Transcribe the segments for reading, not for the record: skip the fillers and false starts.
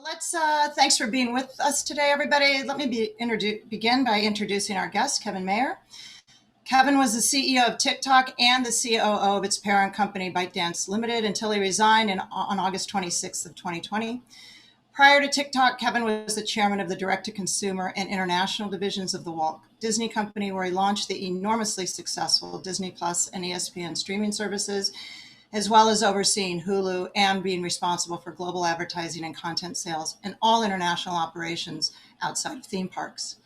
Let's thanks for being with us today, everybody. Let me begin by introducing our guest, Kevin Mayer. Kevin was the CEO of TikTok and the COO of its parent company, ByteDance Limited, until he resigned on August 26th of 2020. Prior to TikTok, Kevin was the chairman of the direct-to-consumer and international divisions of the Walt Disney Company, where he launched the enormously successful Disney Plus and ESPN streaming services, as well as overseeing Hulu and being responsible for global advertising and content sales and all international operations outside of theme parks.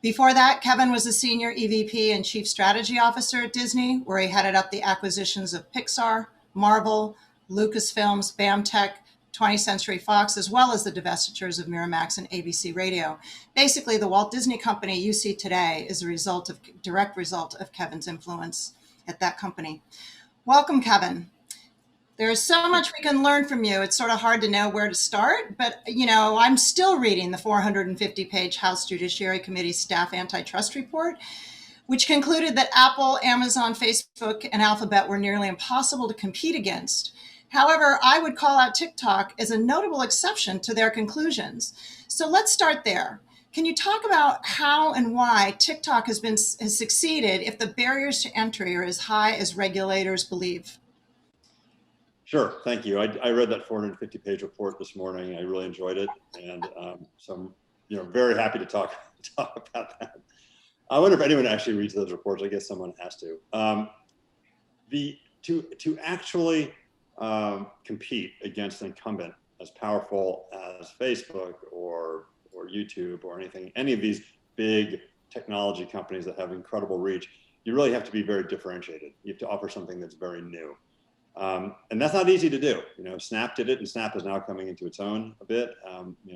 Before that, Kevin was the senior EVP and chief strategy officer at Disney, where he headed up the acquisitions of Pixar, Marvel, Lucasfilms, BAMTech, 20th Century Fox, as well as the divestitures of Miramax and ABC Radio. Basically, the Walt Disney Company you see today is a direct result of Kevin's influence at that company. Welcome, Kevin. There's so much we can learn from you. It's sort of hard to know where to start, but I'm still reading the 450-page House Judiciary Committee staff antitrust report, which concluded that Apple, Amazon, Facebook, and Alphabet were nearly impossible to compete against. However, I would call out TikTok as a notable exception to their conclusions. So let's start there. Can you talk about how and why TikTok has succeeded if the barriers to entry are as high as regulators believe? Sure, thank you. I read that 450-page report this morning. I really enjoyed it, and so I'm very happy to talk about that. I wonder if anyone actually reads those reports. I guess someone has to. To actually compete against an incumbent as powerful as Facebook or YouTube or any of these big technology companies that have incredible reach, you really have to be very differentiated. You have to offer something that's very new. And that's not easy to do. Snap did it, and Snap is now coming into its own a bit.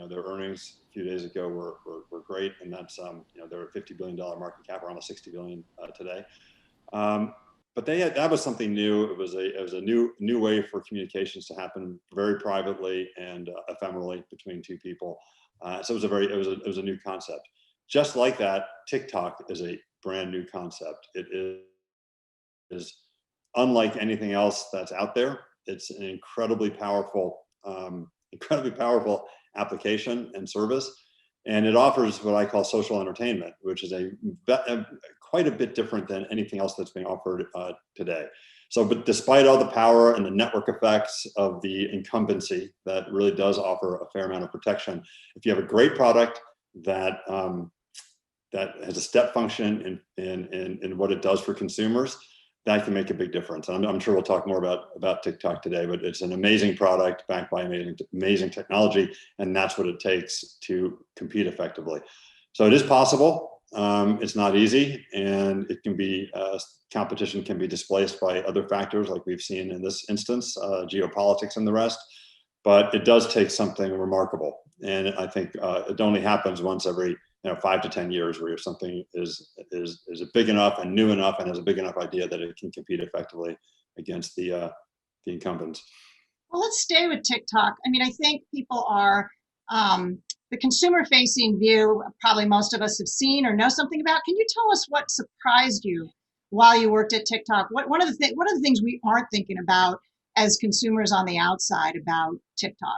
Their earnings a few days ago were great, and that's they're a $50 billion market cap, around $60 billion today. But that was something new. It was a new way for communications to happen very privately and ephemerally between two people. So it was a new concept. Just like that, TikTok is a brand new concept. It is unlike anything else that's out there. It's an incredibly powerful application and service, and it offers what I call social entertainment, which is quite a bit different than anything else that's being offered today. So, but despite all the power and the network effects of the incumbency, that really does offer a fair amount of protection. If you have a great product that has a step function in what it does for consumers, that can make a big difference. And I'm sure we'll talk more about TikTok today, but it's an amazing product backed by amazing technology, and that's what it takes to compete effectively. So it is possible. It's not easy, and it can be competition can be displaced by other factors, like we've seen in this instance, geopolitics and the rest. But it does take something remarkable, and I think it only happens once every 5 to 10 years, where something is big enough and new enough and has a big enough idea that it can compete effectively against the incumbents. Well, let's stay with TikTok. I think people are the consumer-facing view. Probably most of us have seen or know something about. Can you tell us what surprised you while you worked at TikTok? What are the things we aren't thinking about as consumers on the outside about TikTok?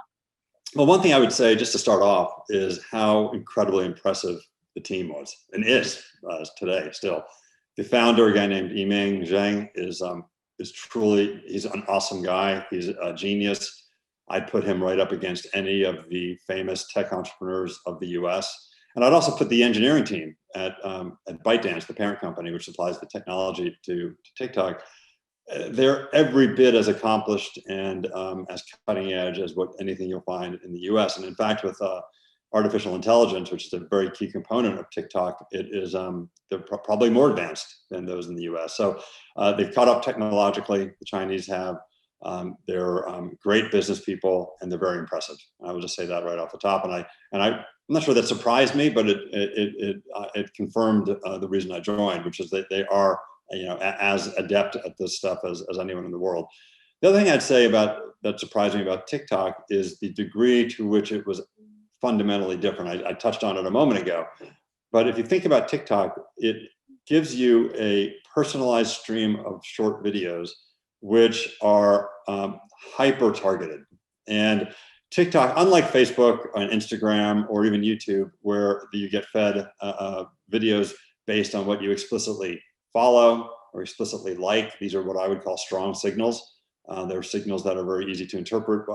Well, one thing I would say, just to start off, is how incredibly impressive the team was and is today still. The founder, a guy named Yiming Zhang, is truly, he's an awesome guy. He's a genius. I'd put him right up against any of the famous tech entrepreneurs of the US. And I'd also put the engineering team at ByteDance, the parent company, which supplies the technology to TikTok. They're every bit as accomplished and as cutting edge as anything you'll find in the US. And in fact, with artificial intelligence, which is a very key component of TikTok, they're probably more advanced than those in the US. So they've caught up technologically. The Chinese have. They're great business people, and they're very impressive. I would just say that right off the top. And I'm not sure that surprised me, but it confirmed the reason I joined, which is that they are as adept at this stuff as anyone in the world. The other thing I'd say that surprised me about TikTok is the degree to which it was fundamentally different. I touched on it a moment ago, but if you think about TikTok, it gives you a personalized stream of short videos, which are hyper targeted. And TikTok, unlike Facebook and Instagram or even YouTube, where you get fed videos based on what you explicitly follow or explicitly like, these are what I would call strong signals. They're signals that are very easy to interpret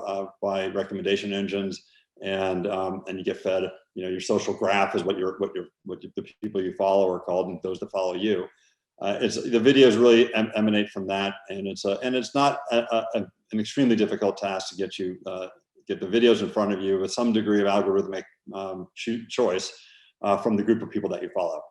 by recommendation engines, and you get fed. Your social graph is what the people you follow are called, and those that follow you. The videos really emanate from that, and it's not an extremely difficult task to get the videos in front of you with some degree of algorithmic choice from the group of people that you follow.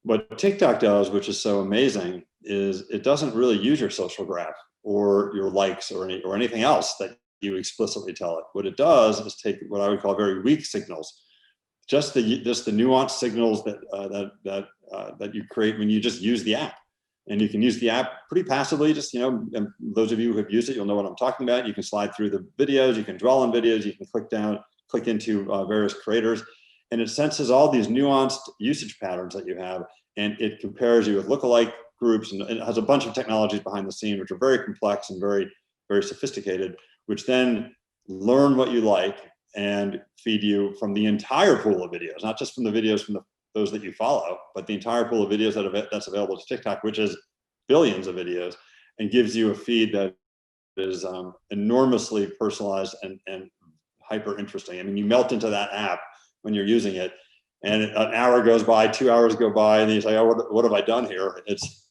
What TikTok does, which is so amazing, is it doesn't really use your social graph or your likes or anything else that you explicitly tell it. What it does is take what I would call very weak signals, just the nuanced signals that you create when you just use the app. And you can use the app pretty passively. Just, and those of you who have used it, you'll know what I'm talking about. You can slide through the videos, you can dwell on videos, you can click into various creators, and it senses all these nuanced usage patterns that you have, and it compares you with lookalike groups, and it has a bunch of technologies behind the scene, which are very complex and very, very sophisticated, which then learn what you like and feed you from the entire pool of videos, not just from the videos from those that you follow, but the entire pool of videos that's available to TikTok, which is billions of videos, and gives you a feed that is enormously personalized and hyper interesting. I mean, you melt into that app when you're using it, and an hour goes by, 2 hours go by, and you say, oh, what have I done here?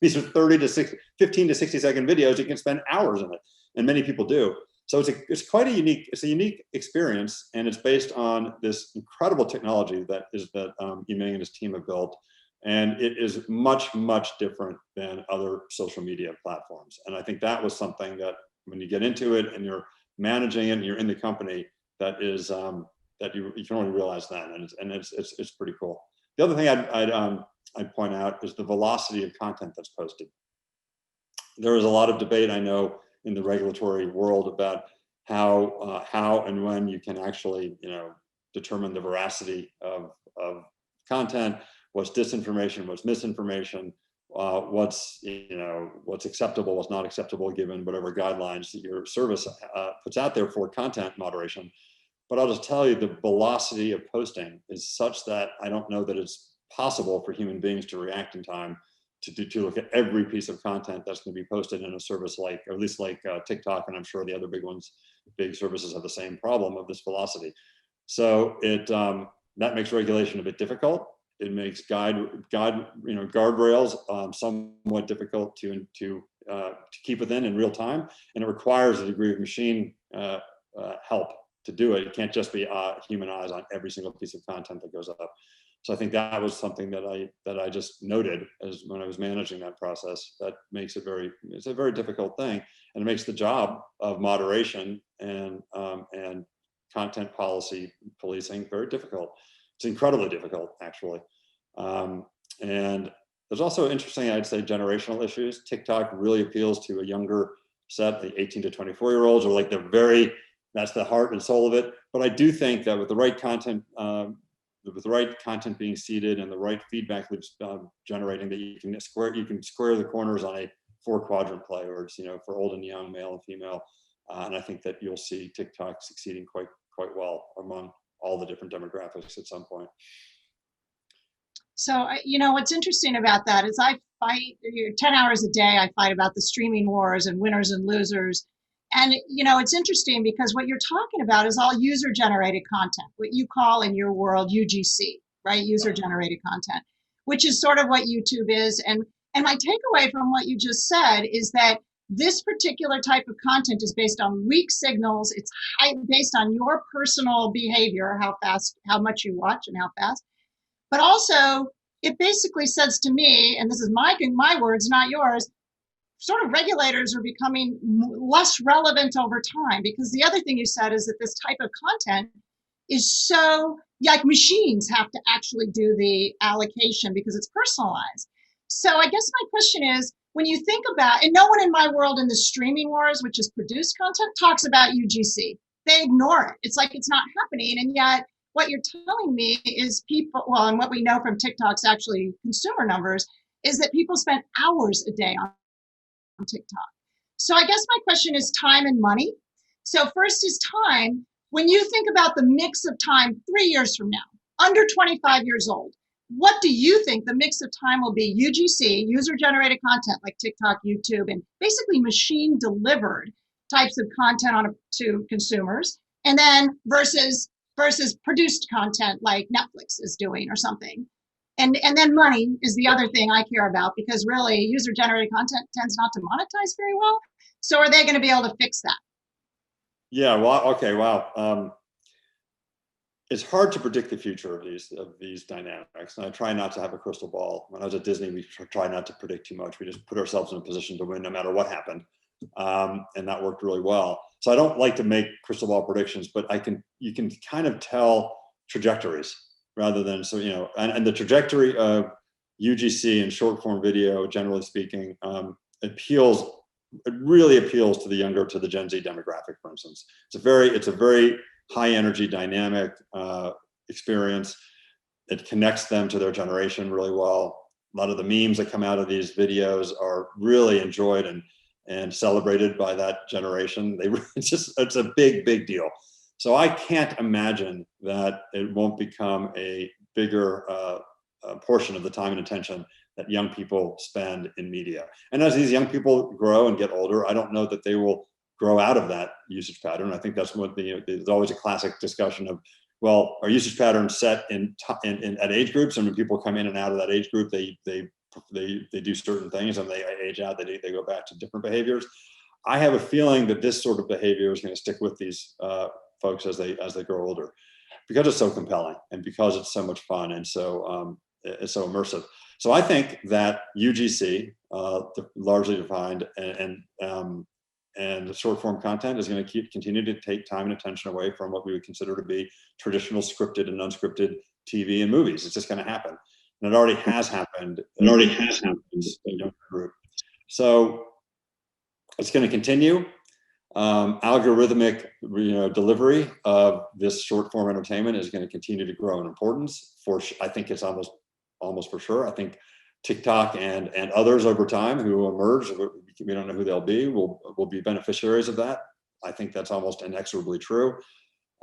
These are 15 to 60 second videos. You can spend hours in it, and many people do. So it's quite a unique experience, and it's based on this incredible technology that Yimeng and his team have built, and it is much, much different than other social media platforms. And I think that was something that when you get into it and you're managing it and you're in the company, that is that you can only realize that, and it's pretty cool. The other thing I'd point out is the velocity of content that's posted. There is a lot of debate, I know, in the regulatory world about how and when you can actually determine the veracity of content, what's disinformation, what's misinformation, what's acceptable, what's not acceptable given whatever guidelines that your service puts out there for content moderation. But I'll just tell you, the velocity of posting is such that I don't know that it's possible for human beings to react in time to look at every piece of content that's going to be posted in a service or at least like TikTok, and I'm sure the other big services have the same problem of this velocity. So that makes regulation a bit difficult. It makes guardrails somewhat difficult to keep within in real time, and it requires a degree of machine help to do it. It can't just be human eyes on every single piece of content that goes up. So I think that was something that I just noted as when I was managing that process. That makes it's a very difficult thing, and it makes the job of moderation and content policy policing very difficult. It's incredibly difficult, actually. And there's also interesting, I'd say, generational issues. TikTok really appeals to a younger set, the 18 to 24-year-olds, or that's the heart and soul of it. But I do think that with the right content, being seeded and the right feedback loops generating, that you can square the corners on a 4-quadrant play, or it's for old and young, male and female, and I think that you'll see TikTok succeeding quite well among all the different demographics at some point. So what's interesting about that is I fight 10 hours a day. I fight about the streaming wars and winners and losers. And, it's interesting because what you're talking about is all user-generated content, what you call in your world UGC, right? User-generated content, which is sort of what YouTube is. And my takeaway from what you just said is that this particular type of content is based on weak signals. It's based on your personal behavior, how much you watch and how fast. But also, it basically says to me, and this is my words, not yours, sort of regulators are becoming less relevant over time, because the other thing you said is that this type of content is so, like, machines have to actually do the allocation because it's personalized. So I guess my question is, when you think about, and no one in my world in the streaming wars, which is produced content, talks about UGC. They ignore it. It's like it's not happening. And yet what you're telling me is and what we know from TikTok's actually consumer numbers, is that people spend hours a day on TikTok. So I guess my question is time and money. So first is time. when you think about the mix of time 3 years from now, under 25 years old, what do you think the mix of time will be? UGC, user-generated content like TikTok, YouTube, and basically machine-delivered types of content to consumers, and then versus produced content like Netflix is doing or something. And then money is the other thing I care about, because really user-generated content tends not to monetize very well. So are they going to be able to fix that? Yeah, well, okay, wow. It's hard to predict the future of these dynamics, and I try not to have a crystal ball. When I was at Disney, we try not to predict too much. We just put ourselves in a position to win no matter what happened, and that worked really well. So I don't like to make crystal ball predictions, but you can kind of tell trajectories rather than, so, you know, and the trajectory of UGC and short form video, generally speaking, it really appeals to the Gen Z demographic, for instance. It's a very high energy, dynamic experience. It connects them to their generation really well. A lot of the memes that come out of these videos are really enjoyed and celebrated by that generation. It's a big deal. So I can't imagine that it won't become a bigger portion of the time and attention that young people spend in media. And as these young people grow and get older, I don't know that they will grow out of that usage pattern. I think that's what there's always a classic discussion of, well, are usage patterns set at age groups, and when people come in and out of that age group, they do certain things, and they age out, they go back to different behaviors. I have a feeling that this sort of behavior is going to stick with these folks as they grow older, because it's so compelling and because it's so much fun and so it's so immersive. So I think that UGC, largely defined, and the short form content is going to continue to take time and attention away from what we would consider to be traditional scripted and unscripted TV and movies. It's just going to happen, and it already has happened. So it's going to continue. Algorithmic, delivery of this short form entertainment is going to continue to grow in importance. I think it's almost for sure. I think TikTok and others over time who will emerge, we don't know who they'll be, will be beneficiaries of that. I think that's almost inexorably true.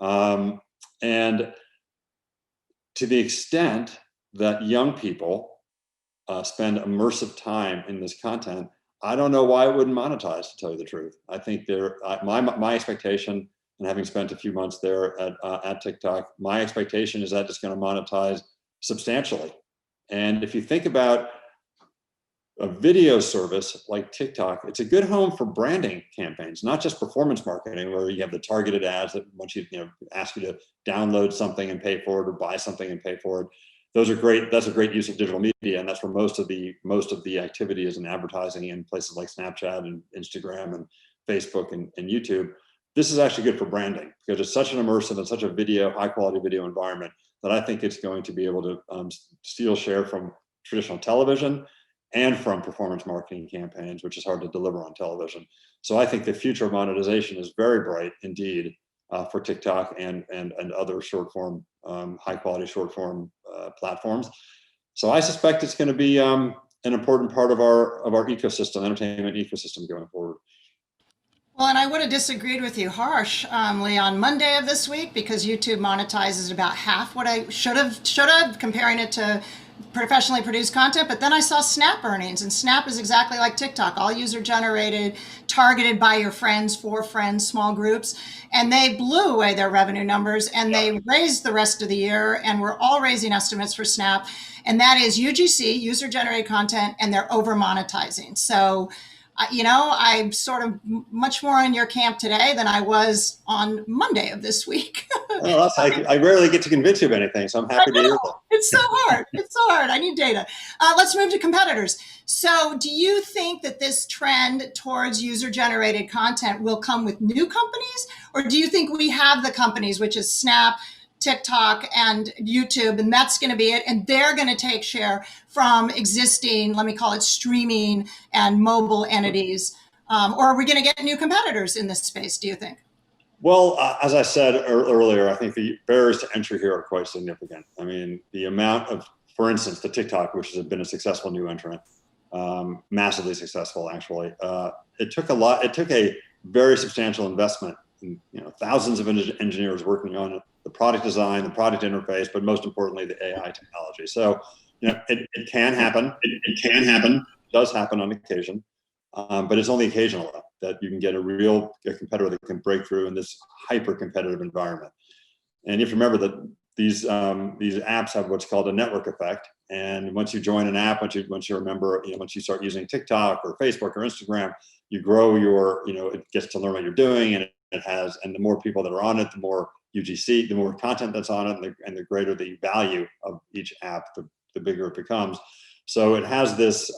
And to the extent that young people spend immersive time in this content, I don't know why it wouldn't monetize, to tell you the truth. I think my expectation, and having spent a few months there at TikTok, my expectation is that it's going to monetize substantially. And if you think about a video service like TikTok, it's a good home for branding campaigns, not just performance marketing, where you have the targeted ads that want you, ask you to download something and pay for it, or buy something and pay for it. Those are great. That's a great use of digital media, and that's where most of the activity is in advertising in places like Snapchat and Instagram and Facebook and YouTube. This is actually good for branding, because it's such an immersive and such a high quality video environment that I think it's going to be able to steal share from traditional television and from performance marketing campaigns, which is hard to deliver on television. So I think the future of monetization is very bright indeed for TikTok and other short form, high quality short form platforms. So I suspect it's going to be an important part of our ecosystem, entertainment ecosystem going forward. Well, and I would have disagreed with you harshly on Monday of this week, because YouTube monetizes about half what I should have, comparing it to professionally produced content. But then I saw Snap earnings, and Snap is exactly like TikTok, all user generated, targeted by your friends, for friends, small groups, and they blew away their revenue numbers, and they raised the rest of the year, and we're all raising estimates for Snap, and that is UGC, user generated content, and they're over monetizing. So I'm sort of much more in your camp today than I was on Monday of this week. Well, I rarely get to convince you of anything, so I'm happy to hear that. It's so hard. It's so hard. I need data. Let's move to competitors. So do you think that this trend towards user-generated content will come with new companies? Or do you think we have the companies, which is Snap, TikTok, and YouTube, and that's going to be it, and they're going to take share from existing, let me call it, streaming and mobile entities? Or are we going to get new competitors in this space, do you think? Well, as I said earlier, I think the barriers to entry here are quite significant. I mean, the amount of, for instance, the TikTok, which has been a successful new entrant, massively successful actually, it took a very substantial investment thousands of engineers working on the product design, the product interface, but most importantly, the AI technology. So, it can happen. It does happen on occasion, but it's only occasional that you can get a competitor that can break through in this hyper-competitive environment. And you have to remember that these apps have what's called a network effect. And once you join an app, once you remember, once you start using TikTok or Facebook or Instagram, you grow it gets to learn what you're doing, and and the more people that are on it, the more UGC, the more content that's on it, and the greater the value of each app, the bigger it becomes. So it has this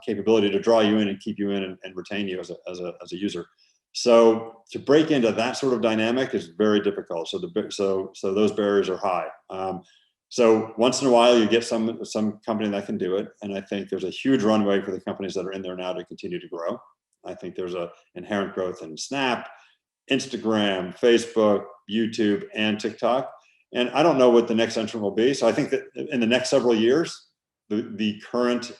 capability to draw you in and keep you in and retain you as a user. So to break into that sort of dynamic is very difficult. So those barriers are high. So once in a while you get some company that can do it, and I think there's a huge runway for the companies that are in there now to continue to grow. I think there's a inherent growth in Snap, Instagram, Facebook, YouTube, and TikTok. And I don't know what the next entrant will be. So I think that in the next several years, the current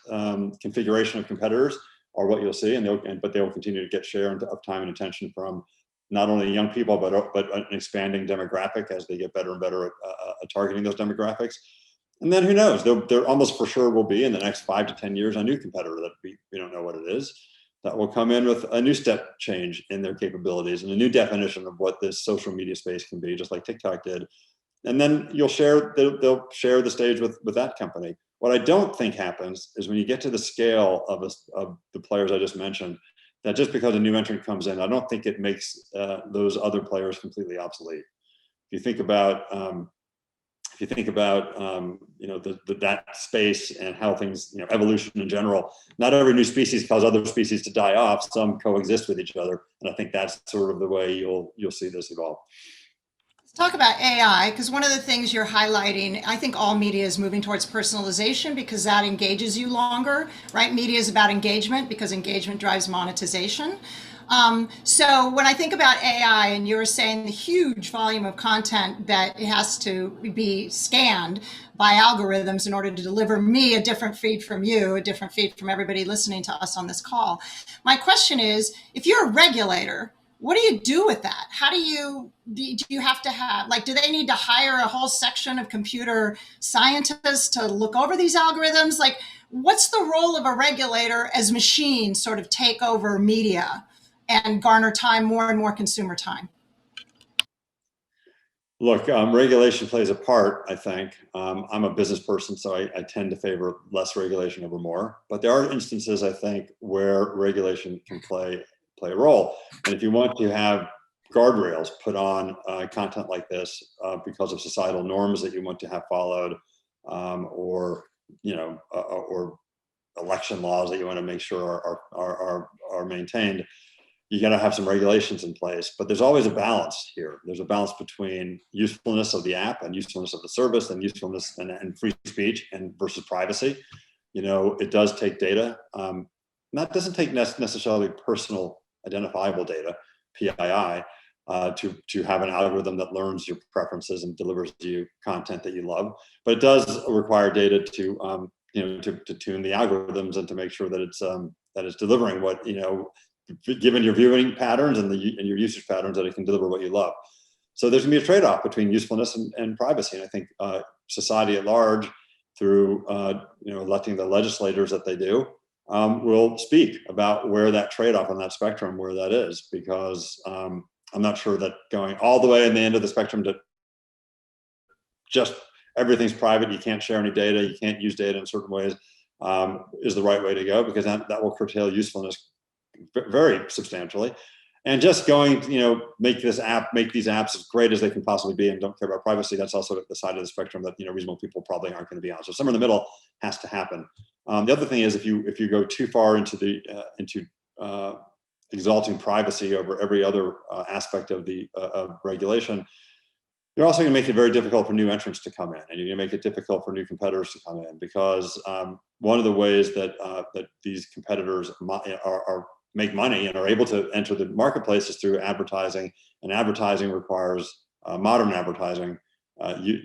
configuration of competitors are what you'll see, but they will continue to get share of time and attention from not only young people, but an expanding demographic as they get better and better at targeting those demographics. And then who knows? There almost for sure will be in the next 5 to 10 years a new competitor that we don't know what it is, that will come in with a new step change in their capabilities and a new definition of what this social media space can be, just like TikTok did. And then they'll share the stage with that company. What I don't think happens is when you get to the scale of the players I just mentioned, that just because a new entrant comes in, I don't think it makes those other players completely obsolete. If you think about that space and how things, evolution in general, not every new species cause other species to die off. Some coexist with each other, and I think that's sort of the way you'll see this evolve. Talk about AI, because one of the things you're highlighting, I think all media is moving towards personalization because that engages you longer, right? Media is about engagement because engagement drives monetization. So when I think about AI, and you're saying the huge volume of content that it has to be scanned by algorithms in order to deliver me a different feed from you, a different feed from everybody listening to us on this call. My question is, if you're a regulator, what do you do with that? How do you have to have, do they need to hire a whole section of computer scientists to look over these algorithms? What's the role of a regulator as machines sort of take over media and garner time, more and more consumer time? Look, regulation plays a part, I think. I'm a business person, so I tend to favor less regulation over more. But there are instances, I think, where regulation can play a role. And if you want to have guardrails put on content like this because of societal norms that you want to have followed, or election laws that you want to make sure are maintained, you got to have some regulations in place. But there's always a balance here. There's a balance between usefulness of the app and usefulness of the service, and usefulness and free speech and versus privacy. It does take data. That doesn't take necessarily personal identifiable data, PII, to have an algorithm that learns your preferences and delivers you content that you love. But it does require data to tune the algorithms and to make sure that it's delivering what, given your viewing patterns and your usage patterns, that it can deliver what you love. So there's gonna be a trade-off between usefulness and privacy. And I think society at large, through electing the legislators that they do, will speak about where that trade-off on that spectrum, where that is, because I'm not sure that going all the way in the end of the spectrum to just everything's private, you can't share any data, you can't use data in certain ways, is the right way to go, because that will curtail usefulness very substantially. And just going, make these apps as great as they can possibly be and don't care about privacy, that's also the side of the spectrum that reasonable people probably aren't going to be on. So somewhere in the middle has to happen. The other thing is, if you go too far into exalting privacy over every other aspect of regulation, you're also going to make it very difficult for new entrants to come in, and you're going to make it difficult for new competitors to come in, because one of the ways that these competitors make money and are able to enter the marketplace is through advertising, and advertising requires modern advertising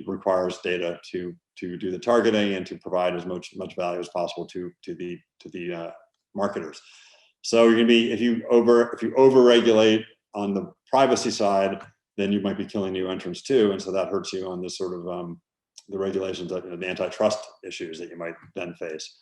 requires data to do the targeting and to provide as much value as possible to the marketers. So you're going to be, if you over-regulate on the privacy side, then you might be killing new entrants too. And so that hurts you on this sort of the regulations, that, the antitrust issues that you might then face.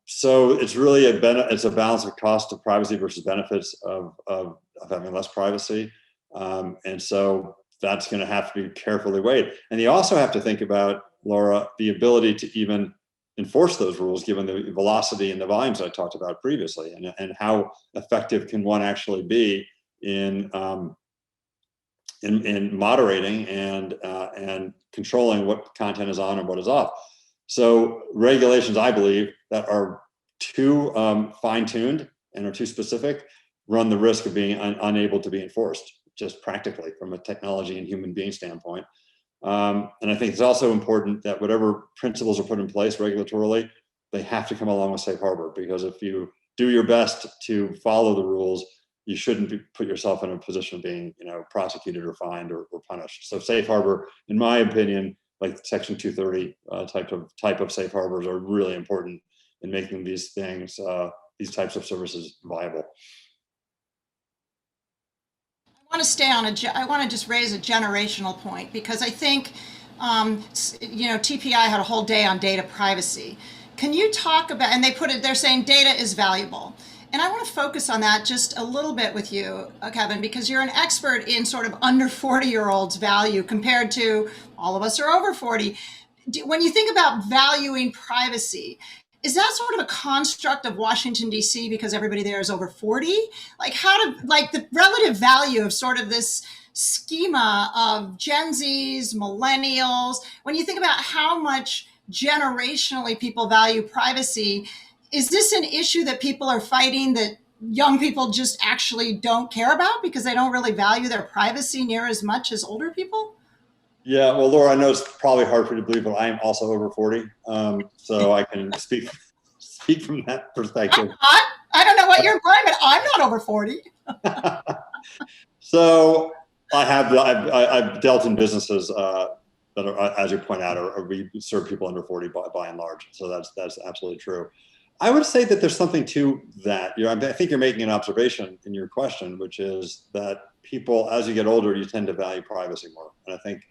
So it's really it's a balance of cost of privacy versus benefits of having less privacy. And so that's going to have to be carefully weighed. And you also have to think about, Laura, the ability to even enforce those rules given the velocity and the volumes I talked about previously, and how effective can one actually be in moderating and controlling what content is on and what is off. So regulations, I believe, that are too fine-tuned and are too specific run the risk of being unable to be enforced, just practically from a technology and human being standpoint. And I think it's also important that whatever principles are put in place regulatorily, they have to come along with safe harbor, because if you do your best to follow the rules, you shouldn't put yourself in a position of being, prosecuted or fined or punished. So safe harbor, in my opinion, like Section 230 type of safe harbors are really important in making these things, these types of services viable. I want to stay on I want to just raise a generational point, because I think, TPI had a whole day on data privacy. Can you talk about, and they're saying data is valuable. And I want to focus on that just a little bit with you, Kevin, because you're an expert in sort of under 40-year-olds value compared to all of us are over 40. When you think about valuing privacy, is that sort of a construct of Washington, D.C. because everybody there is over 40? Like the relative value of sort of this schema of Gen Zs, millennials, when you think about how much generationally people value privacy, is this an issue that people are fighting that young people just actually don't care about because they don't really value their privacy near as much as older people? Yeah, well, Laura, I know it's probably hard for you to believe, but I am also over 40, so I can speak from that perspective. I don't know what you're implying, but I'm not over 40. So I've dealt in businesses that are, as you point out, we serve people under 40 by and large. So that's absolutely true. I would say that there's something to that. I think you're making an observation in your question, which is that people, as you get older, you tend to value privacy more. And I think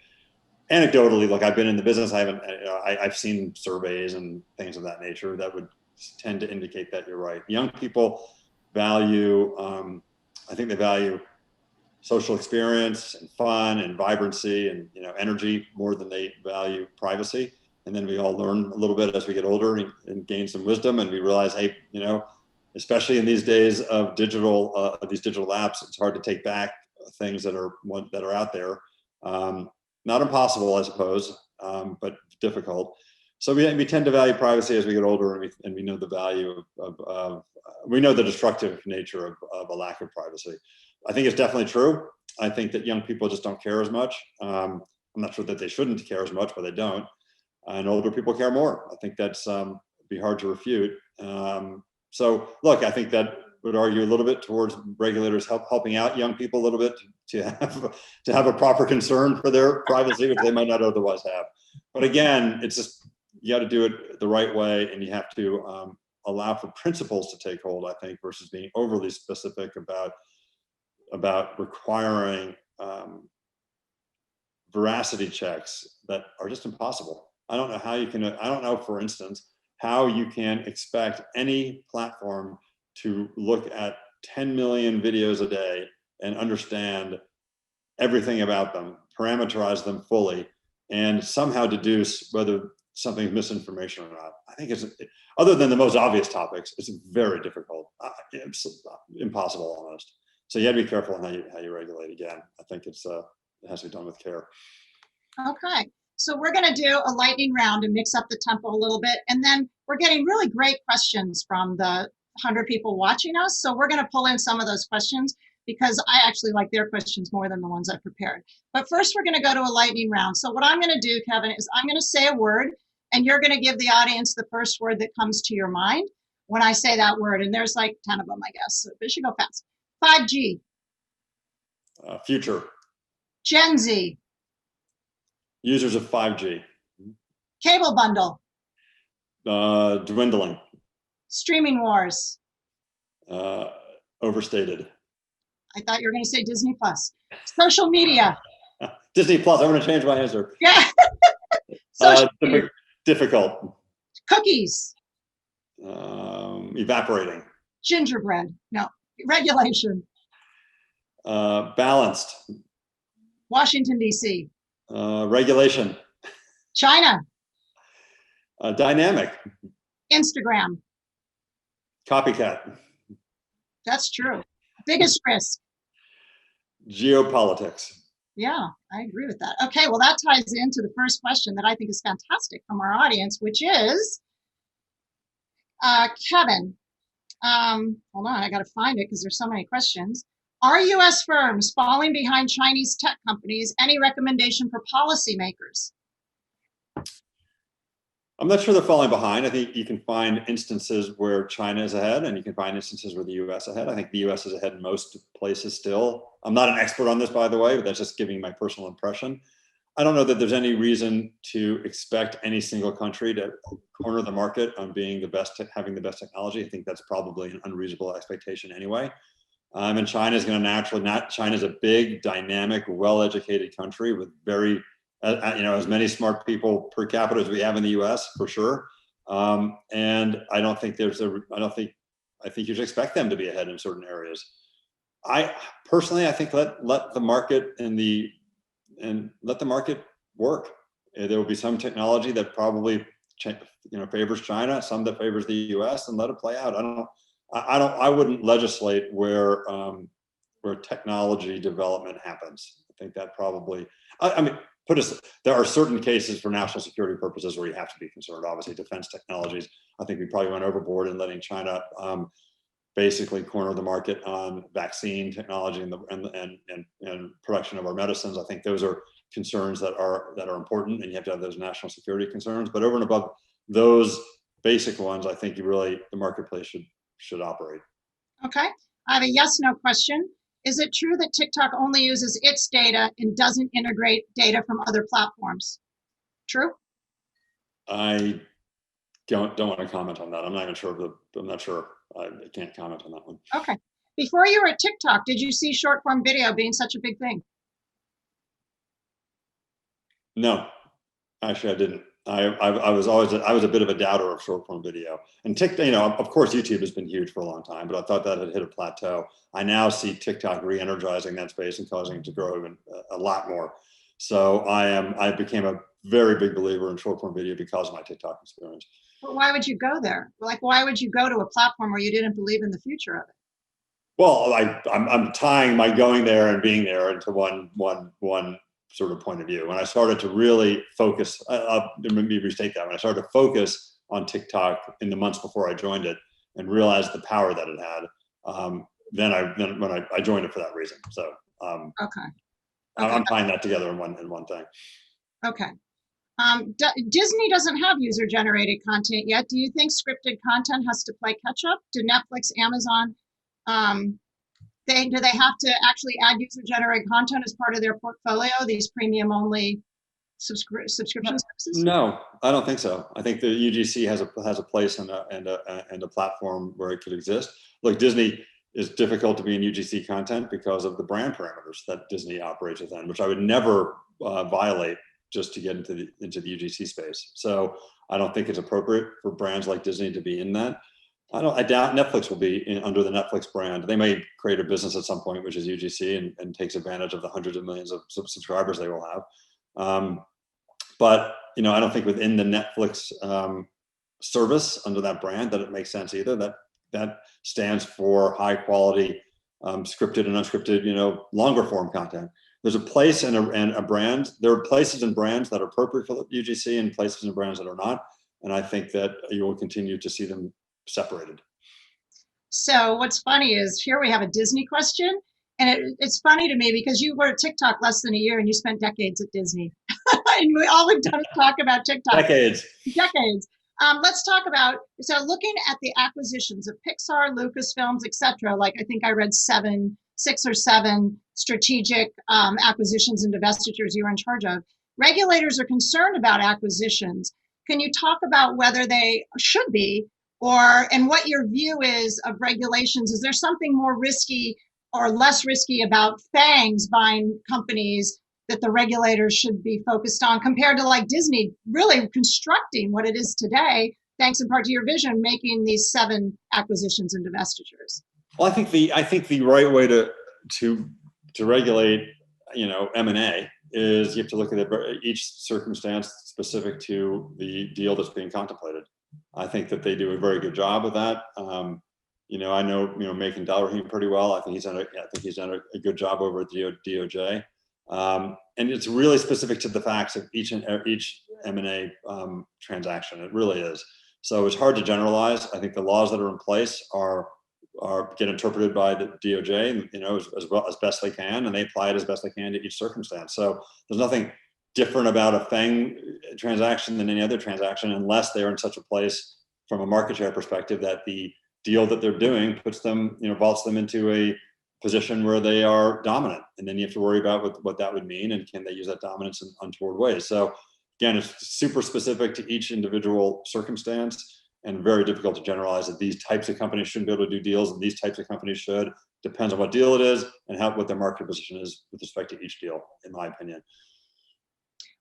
anecdotally, look, I've been in the business. I've seen surveys and things of that nature that would tend to indicate that you're right. Young people value, I think they value social experience and fun and vibrancy and energy more than they value privacy. And then we all learn a little bit as we get older and gain some wisdom, and we realize, hey, especially in these days of these digital apps, it's hard to take back things that are out there. Not impossible, I suppose, but difficult. So we tend to value privacy as we get older, and we know the value we know the destructive nature of a lack of privacy. I think it's definitely true. I think that young people just don't care as much. I'm not sure that they shouldn't care as much, but they don't. And older people care more. I think that's be hard to refute. So look, I think that would argue a little bit towards regulators helping out young people a little bit to have a proper concern for their privacy, which they might not otherwise have. But again, it's just, you got to do it the right way, and you have to allow for principles to take hold, I think, versus being overly specific about requiring veracity checks that are just impossible. I don't know, for instance, how you can expect any platform to look at 10 million videos a day and understand everything about them, parameterize them fully, and somehow deduce whether something's misinformation or not. I think it's, other than the most obvious topics, it's very difficult. It's impossible almost. So you have to be careful on how you regulate. Again, I think it has to be done with care. Okay, so we're going to do a lightning round and mix up the tempo a little bit, and then we're getting really great questions from the 100 people watching us. So we're going to pull in some of those questions because I actually like their questions more than the ones I prepared. But first, we're going to go to a lightning round. So what I'm going to do, Kevin, is I'm going to say a word, and you're going to give the audience the first word that comes to your mind when I say that word. And there's like 10 of them, I guess. So it should go fast. 5G. Future. Gen Z. Users of 5G. Cable bundle. Dwindling. Streaming wars. Overstated. I thought you were going to say Disney Plus. Social media. Disney Plus. I'm going to change my answer. Yeah. Social media. Difficult. Cookies. Evaporating. Gingerbread. No. Regulation. Balanced. Washington, D.C. Regulation. China. Dynamic. Instagram. Copycat. That's true. Biggest risk. Geopolitics. Yeah, I agree with that. Okay, well, that ties into the first question that I think is fantastic from our audience, which is, Kevin, hold on, I got to find it because there's so many questions. Are U.S. firms falling behind Chinese tech companies? Any recommendation for policymakers? I'm not sure they're falling behind. I think you can find instances where China is ahead and you can find instances where the US is ahead. I think the US is ahead in most places still. I'm not an expert on this, by the way, but that's just giving my personal impression. I don't know that there's any reason to expect any single country to corner the market on being the best, having the best technology. I think that's probably an unreasonable expectation anyway. And China is going to naturally, China's a big, dynamic, well-educated country with very, as many smart people per capita as we have in the U.S. for sure. And I don't think I think you should expect them to be ahead in certain areas. I think let the market let the market work. There will be some technology that probably favors China, some that favors the U.S., and let it play out. I wouldn't legislate where technology development happens. I think that probably, there are certain cases for national security purposes where you have to be concerned. Obviously, defense technologies, I think we probably went overboard in letting China basically corner the market on vaccine technology and production of our medicines. I think those are concerns that are important, and you have to have those national security concerns. But over and above those basic ones, I think the marketplace should operate. Okay, I have a yes/no question. Is it true that TikTok only uses its data and doesn't integrate data from other platforms? True? I don't want to comment on that. I'm not even sure. I'm not sure. I can't comment on that one. Okay. Before you were at TikTok, did you see short form video being such a big thing? No, actually, I didn't. I was a bit of a doubter of short form video, and TikTok, of course, YouTube has been huge for a long time, but I thought that had hit a plateau. I now see TikTok re-energizing that space and causing it to grow even a lot more. So I became a very big believer in short form video because of my TikTok experience. But why would you go there? Like, why would you go to a platform where you didn't believe in the future of it? Well, I'm tying my going there and being there into one sort of point of view. When I started to really focus, let me restate that. When I started to focus on TikTok in the months before I joined it and realized the power that it had, then I joined it for that reason. So okay. I'm tying that together in one thing. Okay. Disney doesn't have user-generated content yet. Do you think scripted content has to play catch-up? Do Netflix, Amazon, do they have to actually add user-generated content as part of their portfolio, these premium-only subscription services? No, I don't think so. I think the UGC has a place and a platform where it could exist. Look, Disney is difficult to be in UGC content because of the brand parameters that Disney operates within, which I would never violate just to get into the UGC space. So I don't think it's appropriate for brands like Disney to be in that. I doubt Netflix will be under the Netflix brand. They may create a business at some point, which is UGC, and takes advantage of the hundreds of millions of subscribers they will have. But I don't think within the Netflix service under that brand that it makes sense either. That stands for high quality, scripted and unscripted, longer form content. There's a place and a brand. There are places and brands that are appropriate for UGC and places and brands that are not. And I think that you will continue to see them separated. So what's funny is here we have a Disney question, and it's funny to me because you were at TikTok less than a year and you spent decades at Disney. And all we've done is talk about TikTok. Decades. Let's talk about, so looking at the acquisitions of Pixar, Lucasfilms, etc. Like I think I read 6 or 7 strategic acquisitions and divestitures you were in charge of. Regulators are concerned about acquisitions. Can you talk about whether they should be, and what your view is of regulations? Is there something more risky or less risky about FANGs buying companies that the regulators should be focused on, compared to like Disney really constructing what it is today, thanks in part to your vision, making these 7 acquisitions and divestitures? Well, I think the right way to regulate, M&A is you have to look at each circumstance specific to the deal that's being contemplated. I think that they do a very good job of that. I know Macon Delrahim pretty well. I think he's done a good job over at DOJ, and it's really specific to the facts of each M&A transaction. It really is. So it's hard to generalize. I think the laws that are in place get interpreted by the DOJ, as well as best they can, and they apply it as best they can to each circumstance. So there's nothing different about a FANG transaction than any other transaction, unless they're in such a place from a market share perspective that the deal that they're doing puts them, vaults them into a position where they are dominant. And then you have to worry about what that would mean, and can they use that dominance in untoward ways. So again, it's super specific to each individual circumstance, and very difficult to generalize that these types of companies shouldn't be able to do deals and these types of companies should. Depends on what deal it is and what their market position is with respect to each deal, in my opinion.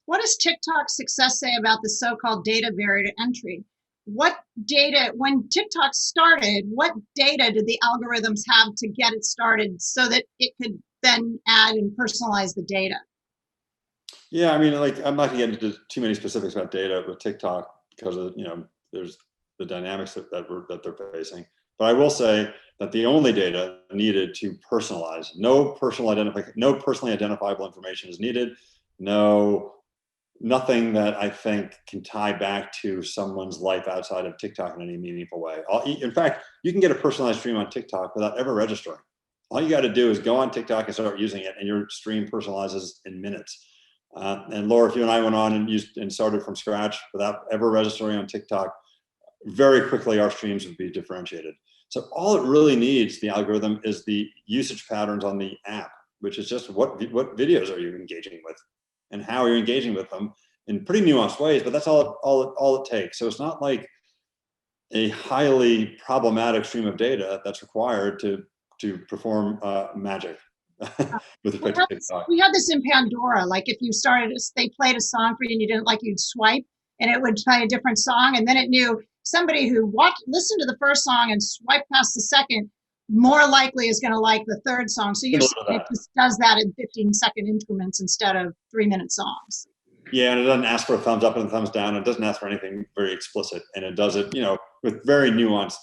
What does TikTok's success say about the so-called data barrier to entry? What data, when TikTok started, what data did the algorithms have to get it started so that it could then add and personalize the data? Yeah, I mean, I'm not gonna get into too many specifics about data with TikTok because of, there's the dynamics that they're facing. But I will say that the only data needed to personalize, no personally identifiable information is needed. Nothing that I think can tie back to someone's life outside of TikTok in any meaningful way. In fact, you can get a personalized stream on TikTok without ever registering. All you got to do is go on TikTok and start using it, and your stream personalizes in minutes. And Laura, if you and I went on and started from scratch without ever registering on TikTok, very quickly our streams would be differentiated. So all it really needs, the algorithm, is the usage patterns on the app, which is just what videos are you engaging with, and how you're engaging with them in pretty nuanced ways. But that's all it takes. So it's not like a highly problematic stream of data that's required to perform magic. With respect to TikTok. We had this in Pandora. Like if you they played a song for you and you didn't like, you'd swipe and it would play a different song, and then it knew somebody who listened to the first song and swiped past the second more likely is going to like the third song. So it just does that in 15-second increments instead of 3-minute songs. Yeah, and it doesn't ask for a thumbs up and a thumbs down. It doesn't ask for anything very explicit, and it does it, with very nuanced,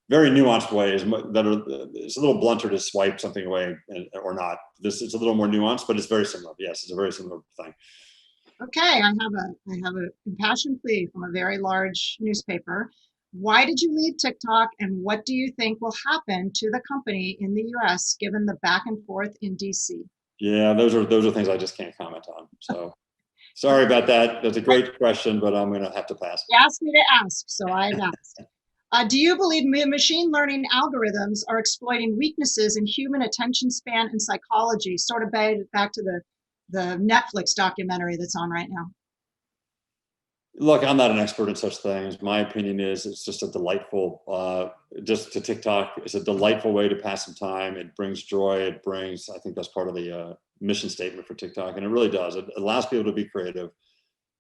very nuanced ways that are, it's a little blunter to swipe something away or not. It's a little more nuanced, but it's very similar. Yes, it's a very similar thing. Okay, I have a compassion plea from a very large newspaper. Why did you leave TikTok, and what do you think will happen to the company in the US given the back and forth in DC? Yeah, those are things I just can't comment on. So sorry about that. That's a great question, but I'm going to have to pass. You asked me to ask, so I've asked. Do you believe machine learning algorithms are exploiting weaknesses in human attention span and psychology? Sort of back to the Netflix documentary that's on right now. Look, I'm not an expert in such things. My opinion is it's just a delightful, just to TikTok, it's a delightful way to pass some time. It brings joy. I think that's part of the mission statement for TikTok, and it really does. It allows people to be creative.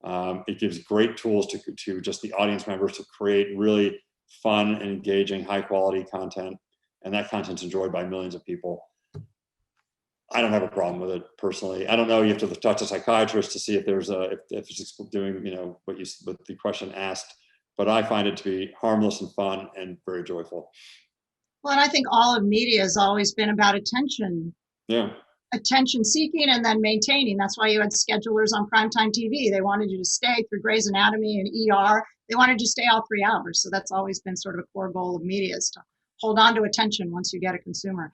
It gives great tools to just the audience members to create really fun and engaging, high quality content, and that content's enjoyed by millions of people. I don't have a problem with it personally. I don't know. You have to talk to psychiatrists to see if there's if it's doing what the question asked. But I find it to be harmless and fun and very joyful. Well, and I think all of media has always been about attention. Yeah. Attention seeking and then maintaining. That's why you had schedulers on primetime TV. They wanted you to stay through Grey's Anatomy and ER. They wanted you to stay all 3 hours. So that's always been sort of a core goal of media, is to hold on to attention once you get a consumer.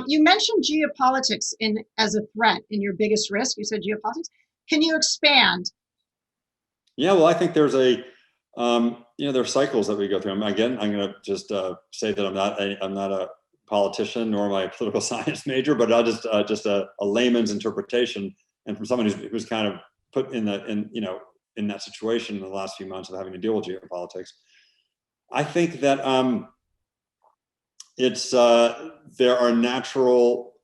You mentioned geopolitics as a threat in your biggest risk. You said geopolitics. Can you expand? Yeah, well, I think there's there are cycles that we go through. I'm going to just say that I'm not a politician nor am I a political science major, but I'll just a layman's interpretation, and from someone who's kind of put in that situation in the last few months of having to deal with geopolitics. I think that it's there are natural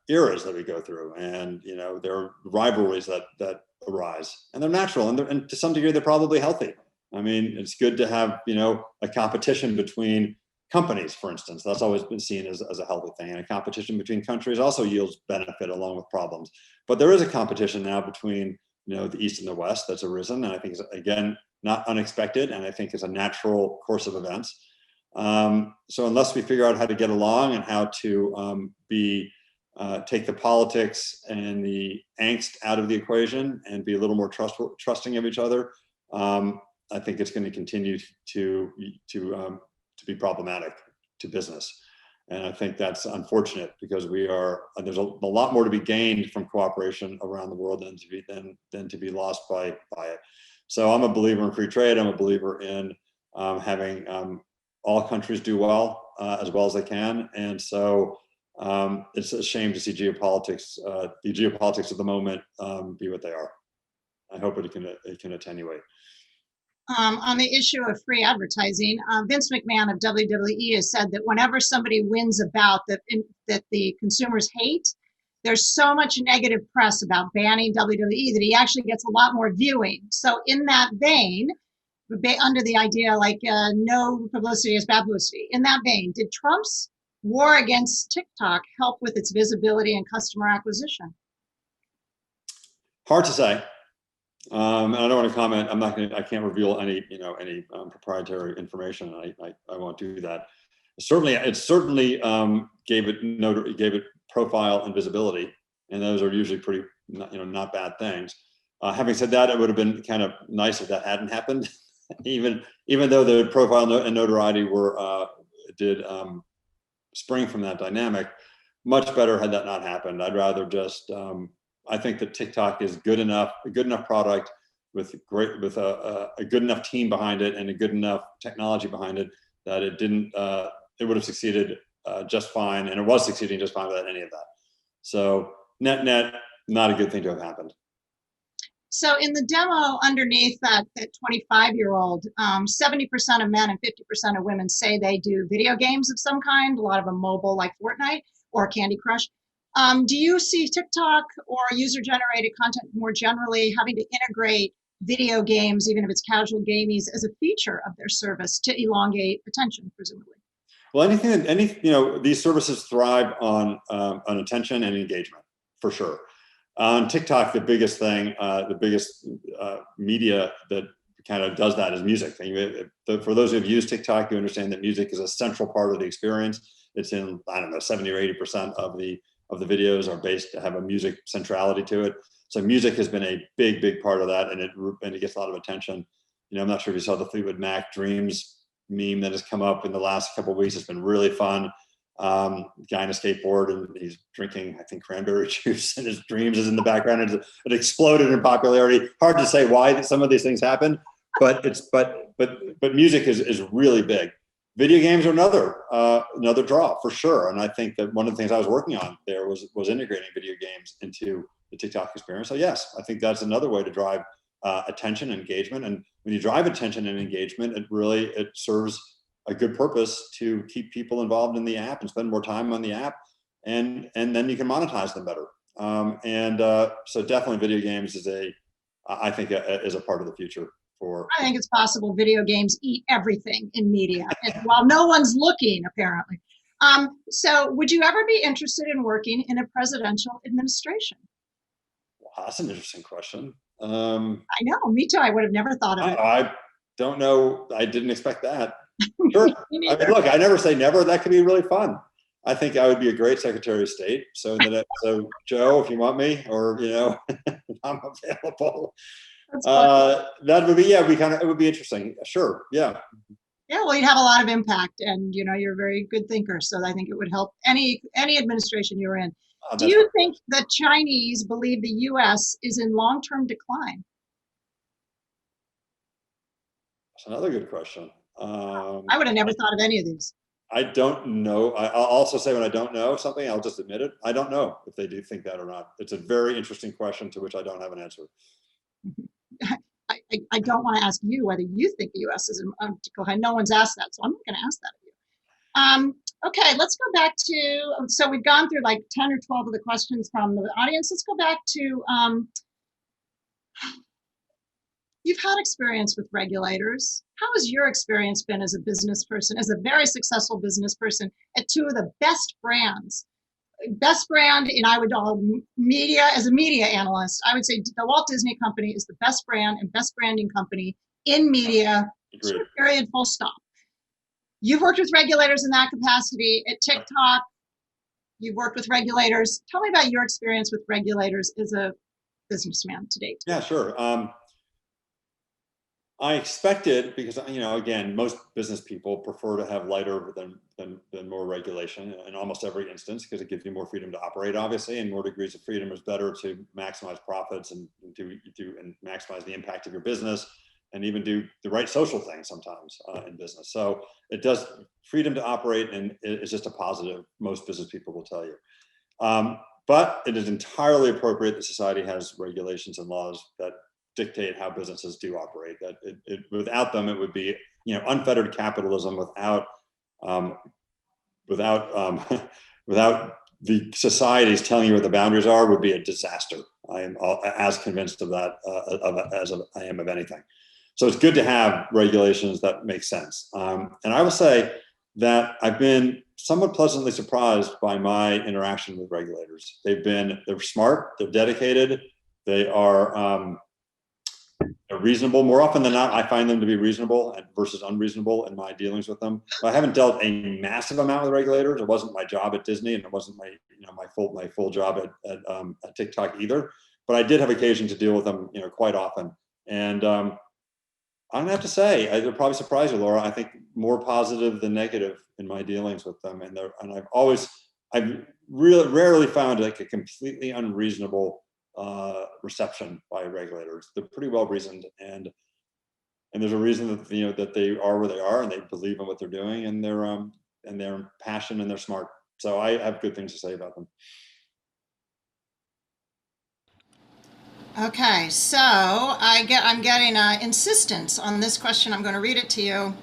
eras that we go through, and there are rivalries that arise, and they're natural, and to some degree they're probably healthy. I mean, it's good to have a competition between companies, for instance. That's always been seen as a healthy thing, and a competition between countries also yields benefit along with problems. But there is a competition now between the East and the West that's arisen, and I think it's, again, not unexpected, and I think it's a natural course of events. So unless we figure out how to get along and how to take the politics and the angst out of the equation and be a little more trusting of each other, I think it's going to continue to be problematic to business. And I think that's unfortunate, because there's a lot more to be gained from cooperation around the world than to be lost by it. So I'm a believer in free trade. I'm a believer in having all countries do well as they can. And so it's a shame to see the geopolitics of the moment be what they are. I hope it can attenuate. On the issue of free advertising, Vince McMahon of WWE has said that whenever somebody wins a bout that the consumers hate, there's so much negative press about banning WWE that he actually gets a lot more viewing. So in that vein, under the idea like no publicity is bad publicity, in that vein, did Trump's war against TikTok help with its visibility and customer acquisition? Hard to say. And I don't want to comment. I can't reveal any proprietary information. I won't do that. It certainly gave it profile and visibility, and those are usually pretty not bad things. Having said that, it would have been kind of nice if that hadn't happened. even though the profile and notoriety did spring from that dynamic, much better had that not happened. I'd rather just I think that TikTok is a good enough product with a good enough team behind it and a good enough technology behind it that it would have succeeded just fine, and it was succeeding just fine without any of that. So net, not a good thing to have happened. So in the demo underneath that 25-year-old, 70% of men and 50% of women say they do video games of some kind, a lot of them mobile like Fortnite or Candy Crush. Do you see TikTok or user-generated content more generally having to integrate video games, even if it's casual gamies, as a feature of their service to elongate attention, presumably? Well, these services thrive on attention and engagement, for sure. On TikTok, the biggest media that kind of does that is music. For those who have used TikTok, you understand that music is a central part of the experience. It's in, 70 or 80% of the videos are based to have a music centrality to it. So music has been a big part of that, and it gets a lot of attention. I'm not sure if you saw the Fleetwood Mac Dreams meme that has come up in the last couple of weeks. It's been really fun. Guy on a skateboard, and he's drinking, I think, cranberry juice, and his Dreams is in the background, and it exploded in popularity. Hard to say why some of these things happen, but music is really big. Video games are another draw, for sure. And I think that one of the things I was working on there was integrating video games into the TikTok experience. So yes, I think that's another way to drive attention and engagement. And when you drive attention and engagement, it serves a good purpose to keep people involved in the app and spend more time on the app, and then you can monetize them better. So definitely video games is a part of the future. I think it's possible video games eat everything in media, and while no one's looking, apparently. So would you ever be interested in working in a presidential administration? Wow, that's an interesting question. I know, me too. I would have never thought of it. I don't know. I didn't expect that. Sure. Look, I never say never. That could be really fun. I think I would be a great Secretary of State. So Joe, if you want me, or I'm available. That would be it would be interesting. Sure. Yeah. Yeah, well, you'd have a lot of impact, and you're a very good thinker. So I think it would help any administration you're in. Do you think the Chinese believe the U.S. is in long-term decline? That's another good question. I would have never thought of any of these. I don't know. I'll also say when I don't know something, I'll just admit it. I don't know if they do think that or not. It's a very interesting question to which I don't have an answer. I don't want to ask you whether you think the U.S. is in decline. No one's asked that, so I'm not going to ask that of you. Okay, let's go back to, so we've gone through like 10 or 12 of the questions from the audience. Let's go back to, you've had experience with regulators. How has your experience been as a business person, as a very successful business person at two of the best brands? Best brand, and I would media, as a media analyst, I would say the Walt Disney Company is the best brand and best branding company in media, period, full stop. You've worked with regulators in that capacity at TikTok. You've worked with regulators. Tell me about your experience with regulators as a businessman to date. Yeah, sure. I expected, because, you know, again, most business people prefer to have lighter than more regulation in almost every instance, because it gives you more freedom to operate, obviously, and more degrees of freedom is better to maximize profits and maximize the impact of your business, and even do the right social thing sometimes in business. So it does, freedom to operate, and it's just a positive. Most business people will tell you. But it is entirely appropriate that society has regulations and laws that dictate how businesses do operate. That without them, it would be, you know, unfettered capitalism without without the societies telling you what the boundaries are would be a disaster. I am as convinced of that as I am of anything. So it's good to have regulations that make sense. And I will say that I've been somewhat pleasantly surprised by my interaction with regulators. They're smart, they're dedicated, they are they're reasonable. More often than not, I find them to be reasonable versus unreasonable in my dealings with them. I haven't dealt a massive amount with regulators. It wasn't my job at Disney, and it wasn't my, you know, my full job at TikTok either. But I did have occasion to deal with them, you know, quite often. And I don't have to say, they'll probably surprise you, Laura. I think more positive than negative in my dealings with them. And I've really rarely found like a completely unreasonable reception by regulators. They're pretty well reasoned, and there's a reason that, you know, that they are where they are, and they believe in what they're doing, and they're passionate and they're smart. So I have good things to say about them. Okay, so I'm getting insistence on this question. I'm going to read it to you.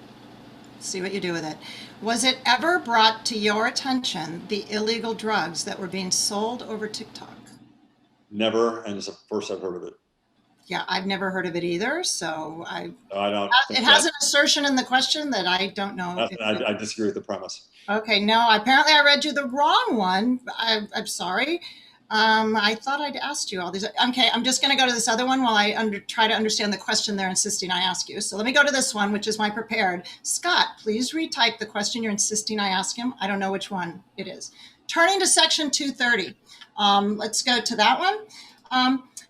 See what you do with it. Was it ever brought to your attention the illegal drugs that were being sold over TikTok? Never, and it's the first I've heard of it. Yeah, I've never heard of it either. So I don't. It has an assertion in the question that I don't know. I disagree with the premise. Okay, no, apparently I read you the wrong one. I'm sorry. I thought I'd asked you all these. Okay, I'm just going to go to this other one while I try to understand the question they're insisting I ask you. So let me go to this one, which is my prepared. Scott, please retype the question you're insisting I ask him. I don't know which one it is. Turning to section 230. Let's go to that one.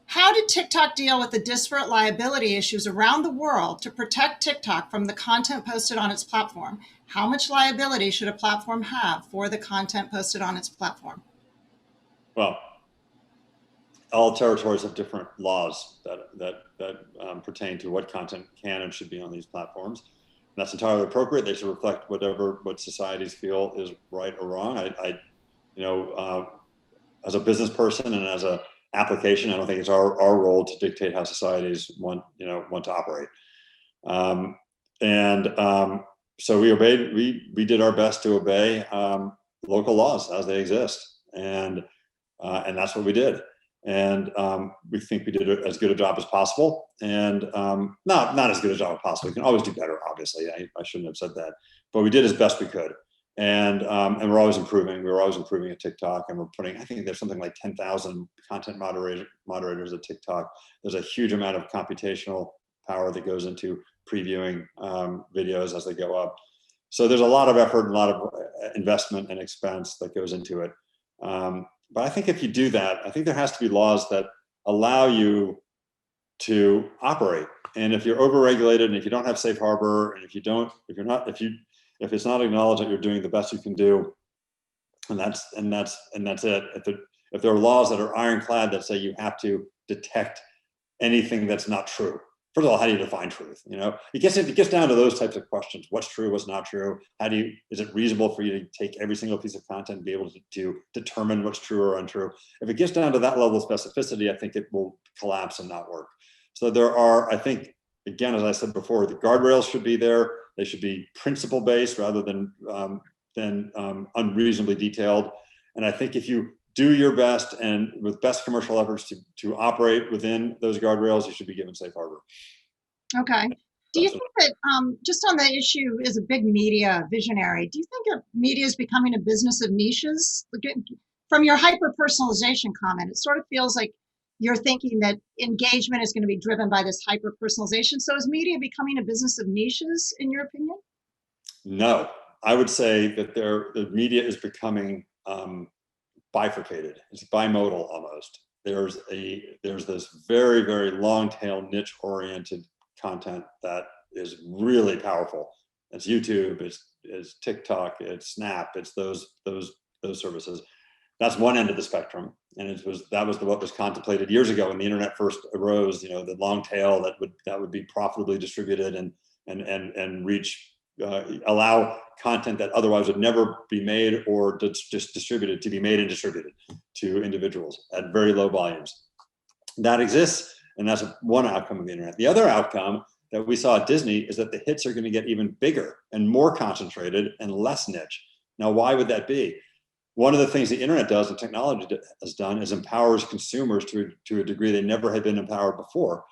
How did TikTok deal with the disparate liability issues around the world to protect TikTok from the content posted on its platform? How much liability should a platform have for the content posted on its platform? Well, all territories have different laws that pertain to what content can and should be on these platforms. And that's entirely appropriate. They should reflect what societies feel is right or wrong. As a business person and as a application, I don't think it's our role to dictate how societies want to operate. So we obeyed. We did our best to obey local laws as they exist, and that's what we did. And we think we did as good a job as possible, and not as good a job as possible. We can always do better, obviously. I shouldn't have said that, but we did as best we could. And we're always improving. We're always improving at TikTok, and we're putting, I think there's something like 10,000 content moderators at TikTok. There's a huge amount of computational power that goes into previewing videos as they go up. So there's a lot of effort, and a lot of investment and expense that goes into it. But I think if you do that, I think there has to be laws that allow you to operate. And if you're overregulated, and if you don't have safe harbor, and if it's not acknowledged that you're doing the best you can do, and that's it. If there are laws that are ironclad that say you have to detect anything that's not true. First of all, how do you define truth? It gets down to those types of questions. What's true? What's not true? Is it reasonable for you to take every single piece of content and be able to determine what's true or untrue? If it gets down to that level of specificity, I think it will collapse and not work. So there are, I think, again, as I said before, the guardrails should be there. They should be principle-based rather than unreasonably detailed. And I think if you do your best and with best commercial efforts to operate within those guardrails, you should be given safe harbor. Okay. Do you think that, just on the issue is a big media visionary, do you think that media is becoming a business of niches? From your hyper-personalization comment, it sort of feels like you're thinking that engagement is going to be driven by this hyper-personalization. So is media becoming a business of niches, in your opinion? No, I would say that the media is becoming bifurcated. It's bimodal almost. There's this very, very long tail niche oriented content that is really powerful. It's YouTube, it's TikTok, it's Snap, it's those services. That's one end of the spectrum, and that was what was contemplated years ago when the internet first arose. You know, the long tail that would be profitably distributed and reach allow content that otherwise would never be made or just distributed to be made and distributed to individuals at very low volumes. That exists, and that's one outcome of the internet. The other outcome that we saw at Disney is that the hits are going to get even bigger and more concentrated and less niche. Now, why would that be? One of the things the internet does and technology has done is empowers consumers to a degree they never had been empowered before.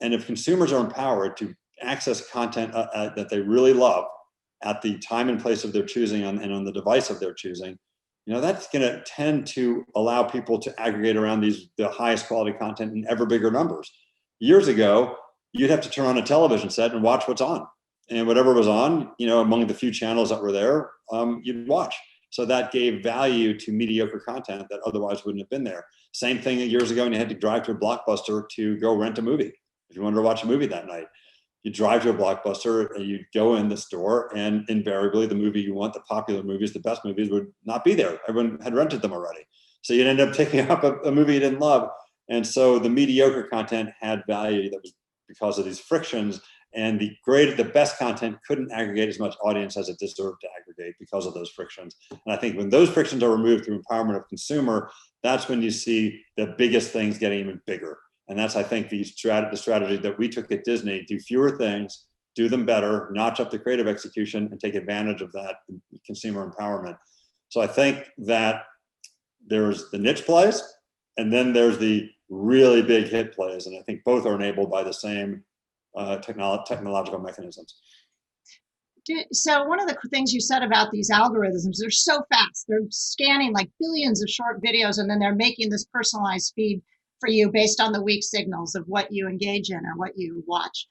And if consumers are empowered to access content that they really love at the time and place of their choosing and on the device of their choosing, you know, that's going to tend to allow people to aggregate around the highest quality content in ever bigger numbers. Years ago, you'd have to turn on a television set and watch what's on, and whatever was on, you know, among the few channels that were there, you'd watch. So that gave value to mediocre content that otherwise wouldn't have been there. Same thing years ago when you had to drive to a Blockbuster to go rent a movie. If you wanted to watch a movie that night, you drive to a Blockbuster and you go in the store, and invariably the movie you want, the popular movies, the best movies, would not be there. Everyone had rented them already. So you'd end up taking up a movie you didn't love. And so the mediocre content had value that was because of these frictions, and the best content couldn't aggregate as much audience as it deserved to aggregate because of those frictions. And I think when those frictions are removed through empowerment of consumer, that's when you see the biggest things getting even bigger. And that's, I think, the strategy that we took at Disney: do fewer things, do them better, notch up the creative execution, and take advantage of that consumer empowerment. So I think that there's the niche plays, and then there's the really big hit plays. And I think both are enabled by the same technological mechanisms. So one of the things you said about these algorithms, they're so fast. They're scanning like billions of short videos, and then they're making this personalized feed for you based on the weak signals of what you engage in or what you watch.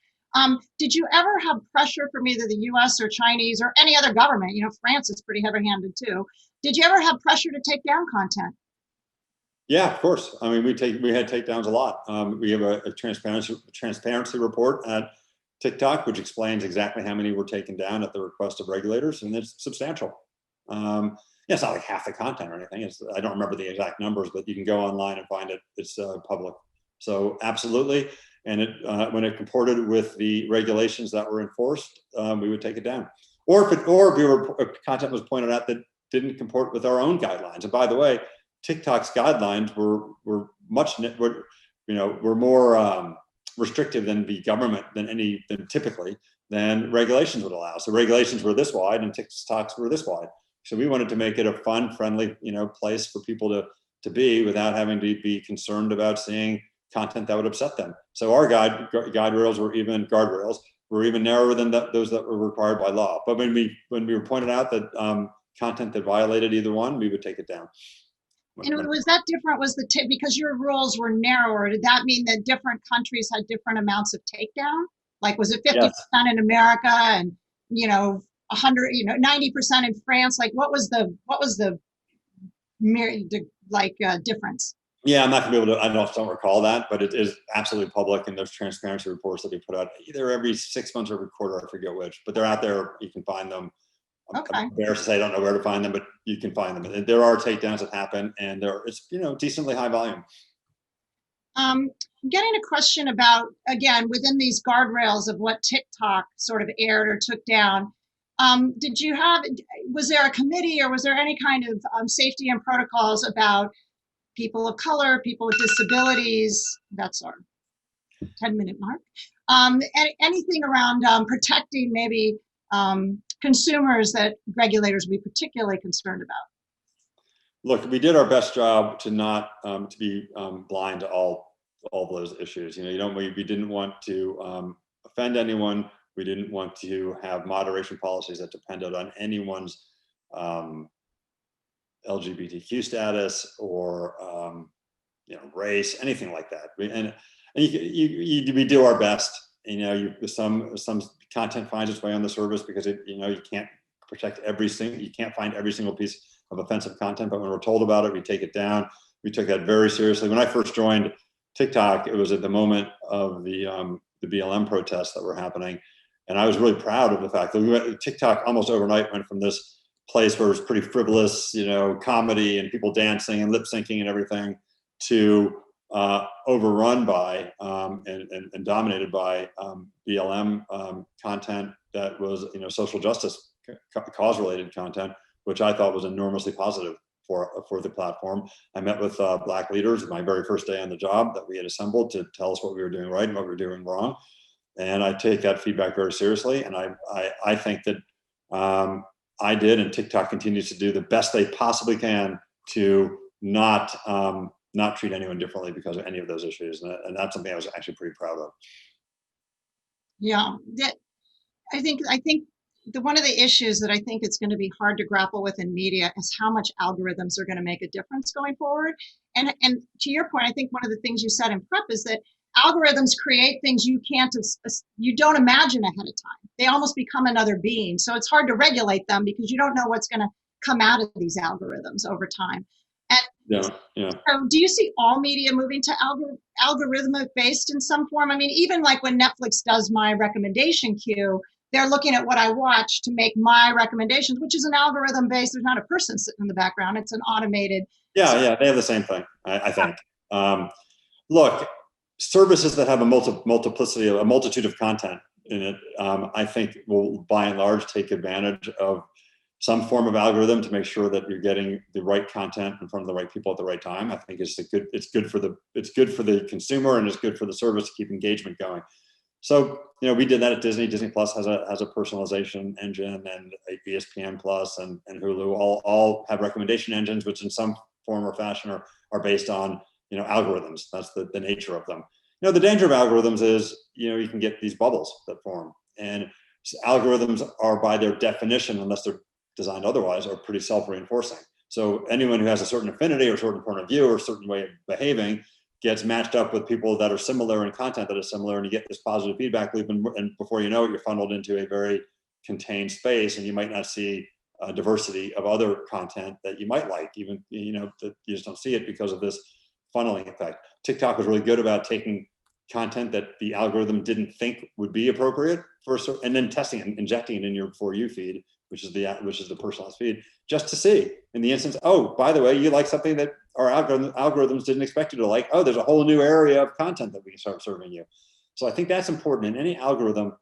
Did you ever have pressure from either the US or Chinese or any other government? You know, France is pretty heavy-handed too. Did you ever have pressure to take down content? Yeah, of course. I mean, we had takedowns a lot. We have a transparency report at TikTok, which explains exactly how many were taken down at the request of regulators, and it's substantial. Yeah, it's not like half the content or anything. I don't remember the exact numbers, but you can go online and find it. It's public. So absolutely. And when it comported with the regulations that were enforced, we would take it down. Or if content was pointed out that didn't comport with our own guidelines. And by the way, TikTok's guidelines were more restrictive than the government than typically than regulations would allow. So regulations were this wide and TikToks were this wide. So we wanted to make it a fun, friendly, place for people to be without having to be concerned about seeing content that would upset them. So our guardrails were even narrower than those that were required by law. But when we were pointed out that content that violated either one, we would take it down. And was that different? Because your rules were narrower? Did that mean that different countries had different amounts of takedown? Like, was it 50% in America and 100, 90% in France? Like, what was the difference? Yeah, I'm not gonna be able to. I don't recall that, but it is absolutely public, and there's transparency reports that we put out either every 6 months or every quarter. I forget which, but they're out there. You can find them. Okay. I'm embarrassed to say I don't know where to find them, but you can find them. And there are takedowns that happen, and it's decently high volume. I'm getting a question about, again, within these guardrails of what TikTok sort of aired or took down. Was there a committee or was there any kind of safety and protocols about people of color, people with disabilities? That's our 10-minute mark. Anything around protecting maybe consumers that regulators would be particularly concerned about? Look, we did our best job to not to be blind to all those issues. We didn't want to offend anyone. We didn't want to have moderation policies that depended on anyone's LGBTQ status or race, anything like that. We do our best. Some content finds its way on the service because you can't protect you can't find every single piece of offensive content, but when we're told about it, we take it down. We took that very seriously. When I first joined TikTok, it was at the moment of the BLM protests that were happening, and I was really proud of the fact that TikTok almost overnight went from this place where it was pretty frivolous, comedy and people dancing and lip syncing and everything, to overrun by and dominated by BLM content that was social justice cause related content, which I thought was enormously positive for the platform. I met with Black leaders my very first day on the job that we had assembled to tell us what we were doing right and what we were doing wrong. And I take that feedback very seriously. And I think that I did, and TikTok continues to do the best they possibly can to not treat anyone differently because of any of those issues. And that's something I was actually pretty proud of. Yeah, I think one of the issues that I think it's going to be hard to grapple with in media is how much algorithms are going to make a difference going forward. And to your point, I think one of the things you said in prep is that algorithms create things you don't imagine ahead of time. They almost become another being. So it's hard to regulate them because you don't know what's going to come out of these algorithms over time. And so do you see all media moving to algorithmic based in some form? I mean, even like when Netflix does my recommendation queue, they're looking at what I watch to make my recommendations, which is an algorithm based. There's not a person sitting in the background. It's an automated. Yeah, they have the same thing, I think. Look, services that have a multitude of content in it, I think will by and large take advantage of some form of algorithm to make sure that you're getting the right content in front of the right people at the right time. I think it's good for the consumer, and it's good for the service to keep engagement going. So, we did that at Disney. Disney Plus has a personalization engine, and ESPN Plus and Hulu all have recommendation engines, which in some form or fashion are based on, algorithms. That's the nature of them. The danger of algorithms is, you can get these bubbles that form, and algorithms are by their definition, unless they're designed otherwise, are pretty self-reinforcing. So anyone who has a certain affinity or a certain point of view or a certain way of behaving gets matched up with people that are similar in content that is similar, and you get this positive feedback loop, and before you know it, you're funneled into a very contained space, and you might not see a diversity of other content that you might like, even that you just don't see it because of this funneling effect. TikTok was really good about taking content that the algorithm didn't think would be appropriate and then testing and injecting it in your For You feed, which is the personalized feed, just to see in the instance, oh, by the way, you like something that our algorithms didn't expect you to like. Oh, there's a whole new area of content that we can start serving you. So I think that's important in any algorithm.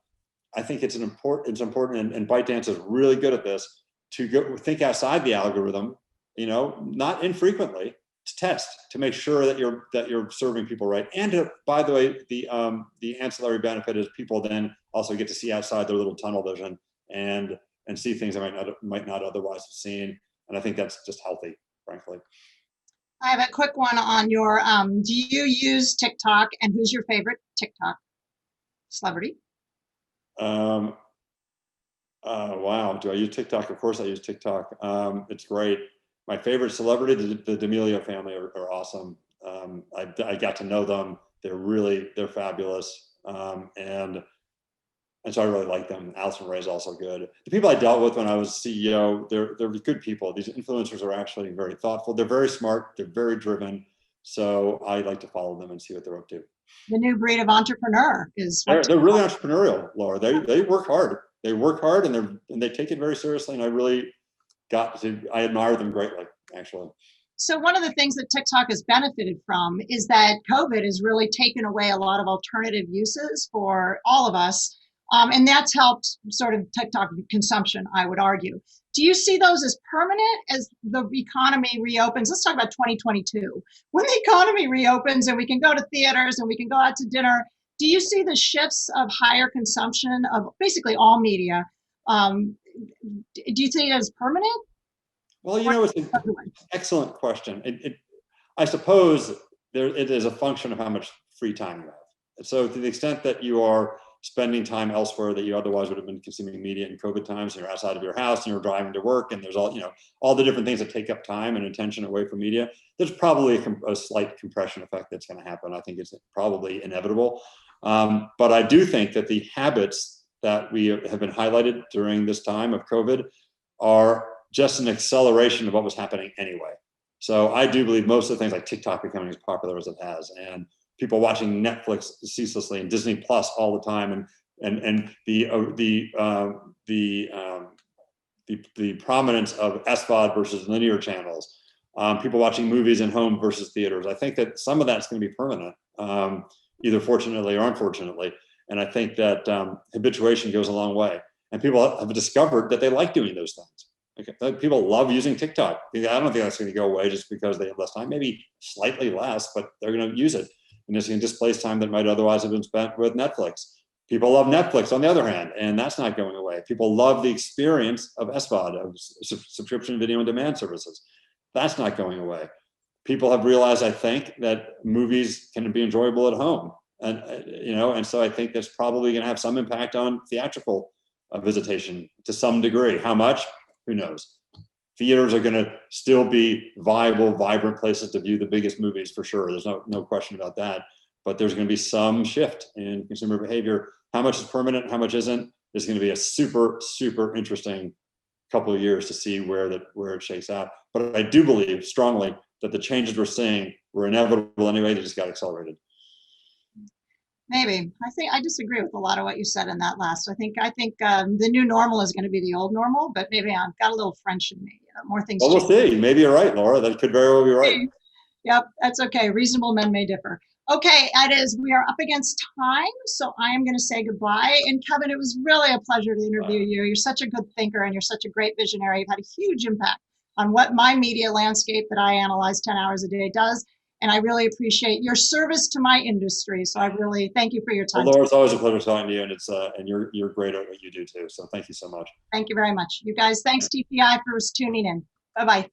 I think it's important, and ByteDance is really good at this, to go think outside the algorithm, not infrequently, to test, to make sure that you're serving people right. And to, by the way, the ancillary benefit is people then also get to see outside their little tunnel vision and see things they might not otherwise have seen. And I think that's just healthy, frankly. I have a quick one on your, do you use TikTok, and who's your favorite TikTok celebrity? Wow, do I use TikTok? Of course I use TikTok. It's great. My favorite celebrity, the D'Amelio family are awesome. I got to know them. They're fabulous. And so I really like them. Allison Ray is also good. The people I dealt with when I was CEO, they're good people. These influencers are actually very thoughtful. They're very smart. They're very driven. So I like to follow them and see what they're up to. The new breed of entrepreneur is. They're really entrepreneurial, Laura. They work hard. They work hard, and they take it very seriously. And I admire them greatly, actually. So one of the things that TikTok has benefited from is that COVID has really taken away a lot of alternative uses for all of us. And that's helped sort of TikTok consumption, I would argue. Do you see those as permanent as the economy reopens? Let's talk about 2022. When the economy reopens and we can go to theaters and we can go out to dinner, do you see the shifts of higher consumption of basically all media do you think it is permanent? Well, it's an excellent question. I suppose it is a function of how much free time you have. So to the extent that you are spending time elsewhere that you otherwise would have been consuming media in COVID times, and you're outside of your house and you're driving to work, and there's all the different things that take up time and attention away from media, there's probably a slight compression effect that's going to happen. I think it's probably inevitable. But I do think that the habits that we have been highlighted during this time of COVID are just an acceleration of what was happening anyway. So I do believe most of the things like TikTok becoming as popular as it has, and people watching Netflix ceaselessly and Disney Plus all the time, and the prominence of SVOD versus linear channels, people watching movies in home versus theaters. I think that some of that's going to be permanent, either fortunately or unfortunately. And I think that habituation goes a long way, and people have discovered that they like doing those things. Okay. People love using TikTok. I don't think that's going to go away just because they have less time, maybe slightly less, but they're going to use it. And it's going to displace time that might otherwise have been spent with Netflix. People love Netflix on the other hand, and that's not going away. People love the experience of SVOD, of subscription video on demand services. That's not going away. People have realized, I think, that movies can be enjoyable at home. And so I think that's probably going to have some impact on theatrical visitation to some degree. How much? Who knows? Theaters are going to still be viable, vibrant places to view the biggest movies for sure. There's no question about that. But there's going to be some shift in consumer behavior. How much is permanent? How much isn't? There's going to be a super, super interesting couple of years to see where it shakes out. But I do believe strongly that the changes we're seeing were inevitable anyway. They just got accelerated. Maybe. I disagree with a lot of what you said in that last. I think the new normal is going to be the old normal, but maybe I've got a little French in me. More things. Well, we'll see. Maybe you're right, Laura. That could very well be right. Yep, that's okay. Reasonable men may differ. Okay, we are up against time, so I am going to say goodbye. And Kevin, it was really a pleasure to interview you. You're such a good thinker, and you're such a great visionary. You've had a huge impact on what my media landscape that I analyze 10 hours a day does. And I really appreciate your service to my industry. So I really thank you for your time. Well, Laura, it's always a pleasure talking to you, and you're great at what you do too. So thank you so much. Thank you very much. You guys, thanks TPI for tuning in. Bye-bye.